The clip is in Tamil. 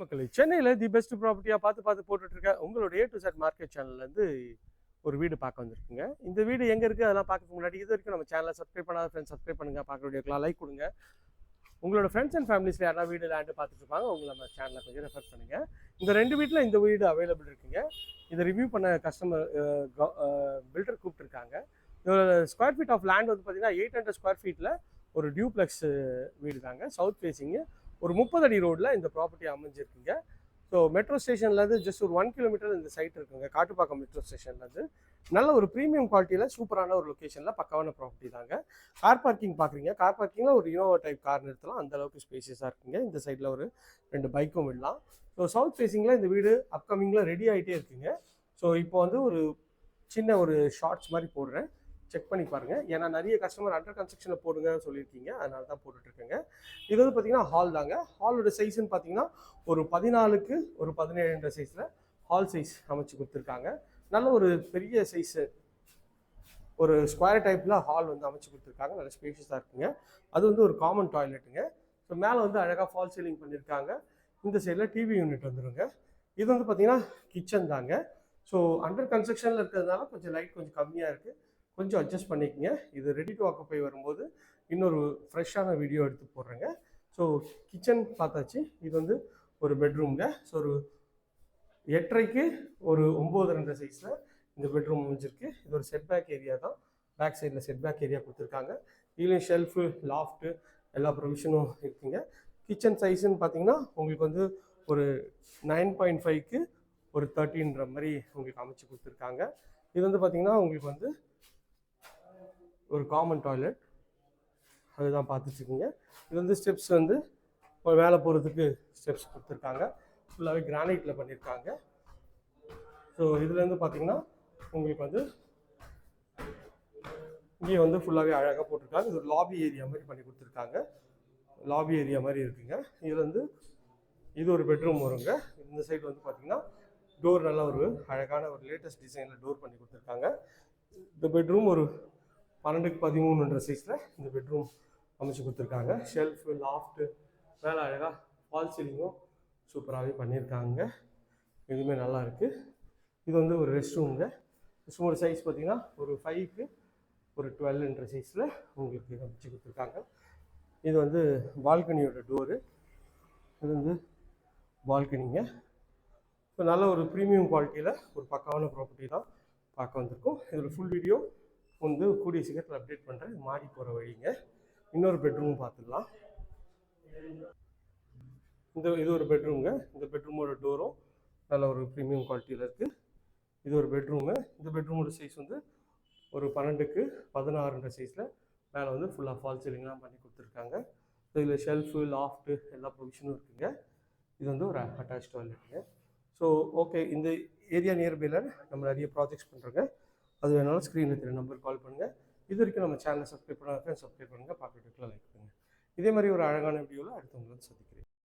மக்களே, சென்னையில் தி பெஸ்ட் ப்ராப்பர்ட்டியாக பார்த்து போட்டுட்டு இருக்க உங்களோட A to Z மார்க்கெட் சேனல்லேருந்து ஒரு வீடு பார்க்க வந்திருக்குங்க. இந்த வீடு எங்கே இருக்குது அதெல்லாம் பார்க்கறதுக்கு முன்னாடி இது வரைக்கும் நம்ம சேனலை சப்ஸ்கிரைப் பண்ணாத ஃப்ரெண்ட்ஸ் சப்ஸ்கிரைப் பண்ணுங்கள், பார்க்குற வீடியோக்கெலாம் லைக் கொடுங்க. உங்களோட ஃப்ரெண்ட்ஸ் அண்ட் ஃபேமிலிஸில் யாராவது வீடு லேண்டு பார்த்துட்டு இருப்பாங்க, உங்களை நம்ம சேனலை கொஞ்சம் ரெஃபர் பண்ணுங்கள். இந்த ரெண்டு வீட்டில் இந்த வீடு அவைலபிள் இருக்குங்க. இதை ரிவ்யூ பண்ண கஸ்டமர் பில்டர் கூப்பிட்டுருக்காங்க. இதோட ஸ்கொயர் ஃபீட் ஆஃப் லேண்ட் வந்து பார்த்தீங்கன்னா 800 ஸ்கொயர் ஃபீட்டில் ஒரு டியூப்ளெக்ஸ் வீடு தாங்க. சவுத் ஃபேஸிங்கு ஒரு 30 அடி ரோடில் இந்த ப்ராப்பர்ட்டி அமைஞ்சிருக்குங்க. ஸோ மெட்ரோ ஸ்டேஷன்லேருந்து ஜஸ்ட் ஒரு 1 கிலோமீட்டர் இந்த சைட் இருக்குங்க. காட்டுப்பாக்கம் மெட்ரோ ஸ்டேஷன்லேருந்து நல்ல ஒரு ப்ரீமியம் குவாலிட்டியில் சூப்பரான ஒரு லொக்கேஷனில் பக்காவான ப்ராப்பர்ட்டி தாங்க. கார் பார்க்கிங் பார்க்குறீங்க, கார் பார்க்கிங்கில் ஒரு இனோவா டைப் கார் நிறுத்தலாம், அந்தளவுக்கு ஸ்பேசியஸாக இருக்குங்க. இந்த சைடில் ஒரு 2 பைக்கும் விடலாம். ஸோ சவுத் ஃபேஸிங்கில் இந்த வீடு அப்கமிங்கில் ரெடி ஆகிட்டே இருக்குங்க. ஸோ இப்போ வந்து ஒரு சின்ன ஒரு ஷார்ட்ஸ் மாதிரி போடுறேன், செக் பண்ணி பாருங்கள். ஏன்னா நிறைய கஸ்டமர் அண்டர் கன்ஸ்ட்ரக்ஷனில் போடுங்க சொல்லியிருக்கீங்க, அதனால தான் போட்டுட்ருக்கேங்க. இது வந்து பார்த்தீங்கன்னா ஹால் தாங்க. ஹாலோட சைஸ்ன்னு பார்த்தீங்கன்னா ஒரு 14க்கு ஒரு 17 சைஸில் ஹால் சைஸ் அமைச்சு கொடுத்துருக்காங்க. நல்ல ஒரு பெரிய சைஸு ஒரு ஸ்கொயர் டைப்பில் ஹால் வந்து அமைச்சு கொடுத்துருக்காங்க. நல்ல ஸ்பேஷியஸாக இருக்குங்க. அது வந்து ஒரு காமன் டாய்லெட்டுங்க. ஸோ மேலே வந்து அழகாக ஃபால் சீலிங் பண்ணியிருக்காங்க. இந்த சைடில் டிவி யூனிட் வந்துடுங்க. இது வந்து பார்த்தீங்கன்னா கிச்சன் தாங்க. ஸோ அண்டர் கன்ஸ்ட்ரக்ஷனில் இருக்கிறதுனால கொஞ்சம் லைட் கொஞ்சம் கம்மியாக இருக்குது, கொஞ்சம் அட்ஜஸ்ட் பண்ணிக்கங்க. இது ரெடி டு ஆக்குபை வரும்போது இன்னொரு ஃப்ரெஷ்ஷான வீடியோ எடுத்து போடுறேங்க. ஸோ கிச்சன் பார்த்தாச்சு. இது வந்து ஒரு பெட்ரூம்ங்க. ஸோ ஒரு 8.5க்கு ஒரு 9.2 சைஸில் இந்த பெட்ரூம் அமைஞ்சிருக்கு. இது ஒரு செட்பேக் ஏரியா தான். பேக் சைடில் செட்பேக் ஏரியா கொடுத்துருக்காங்க. இதுலேயும் ஷெல்ஃபு, லாஃப்ட்டு எல்லா ப்ரொவிஷனும் இருக்குங்க. கிச்சன் சைஸுன்னு பார்த்தீங்கன்னா உங்களுக்கு வந்து ஒரு 9.5க்கு ஒரு 13ன்ற மாதிரி உங்களுக்கு அமைச்சு கொடுத்துருக்காங்க. இது வந்து பார்த்தீங்கன்னா உங்களுக்கு வந்து ஒரு காமன் டாய்லெட், அதுதான் பார்த்துச்சுக்கோங்க. இது வந்து ஸ்டெப்ஸ் வந்து மேலே போகிறதுக்கு ஸ்டெப்ஸ் கொடுத்துருக்காங்க. ஃபுல்லாகவே கிரானைட்டில் பண்ணியிருக்காங்க. ஸோ இதுலேருந்து பார்த்தீங்கன்னா உங்களுக்கு வந்து இங்கே வந்து ஃபுல்லாகவே அழகாக போட்டிருக்காங்க. இது ஒரு லாபி ஏரியா மாதிரி பண்ணி கொடுத்துருக்காங்க. லாபி ஏரியா மாதிரி இருக்குங்க. இதில் வந்து இது ஒரு பெட்ரூம் வருங்க. இந்த சைடு வந்து பார்த்தீங்கன்னா டோர் நல்லா ஒரு அழகான ஒரு லேட்டஸ்ட் டிசைனில் டோர் பண்ணி கொடுத்துருக்காங்க. இந்த பெட்ரூம் ஒரு 12க்கு 13ன்ற சைஸில் இந்த பெட்ரூம் அமைச்சு கொடுத்துருக்காங்க. ஷெல்ஃபு, லாஃப்ட்டு மேலே அழகாக ஃபால் சீலிங்கும் சூப்பராகவே பண்ணியிருக்காங்க. இதுவுமே நல்லா இருக்குது. இது வந்து ஒரு ரெஸ்ட் ரூமுங்க. ரெஸ்ட் ரூமோட சைஸ் பார்த்திங்கன்னா ஒரு 5க்கு ஒரு 12ன்ற சைஸில் உங்களுக்கு அமைச்சு கொடுத்துருக்காங்க. இது வந்து பால்கனியோட டோரு. இது வந்து பால்கனிங்க. ஸோ நல்ல ஒரு ப்ரீமியம் குவாலிட்டியில் ஒரு பக்காவான ப்ராப்பர்ட்டி தான் பார்க்க வந்திருக்கோம். இதோட ஃபுல் வீடியோ வந்து கூடிய சீக்கிரத்தில் அப்டேட் பண்ணுறேன். மாடி போகிற வழிங்க. இன்னொரு பெட்ரூம் பார்த்துடலாம். இது ஒரு பெட்ரூம்ங்க. இந்த பெட்ரூமோட டோரும் நல்ல ஒரு ப்ரீமியம் குவாலிட்டியில் இருக்குது. இது ஒரு பெட்ரூமு. இந்த பெட்ரூமோட சைஸ் வந்து ஒரு 12க்கு 16ன்ற சைஸில் மேலே வந்து ஃபுல்லாக ஃபால் சீலிங்லாம் பண்ணி கொடுத்துருக்காங்க. இதில் ஷெல்ஃபு, லாஃப்ட்டு எல்லா ப்ரொவிஷனும் இருக்குங்க. இது வந்து ஒரு அட்டாச் டாய்லெட்டுங்க. ஸோ ஓகே, இந்த ஏரியா நியர்பையில் நம்ம நிறைய ப்ராஜெக்ட்ஸ் பண்ணுறோங்க. அது வேணாலும் ஸ்க்ரீனில் தெரிய நம்பர் கால் பண்ணுங்கள். இது வரைக்கும் நம்ம சேனலை சப்ஸ்கிரைப் பண்ணாத சப்ஸ்கிரைப் பண்ணுங்கள், பார்க்குறதுக்குலாம் லைக் பண்ணுங்கள். இதே மாதிரி ஒரு அழகான வீடியோவில் அடுத்தவங்களை சந்திக்கிறேன்.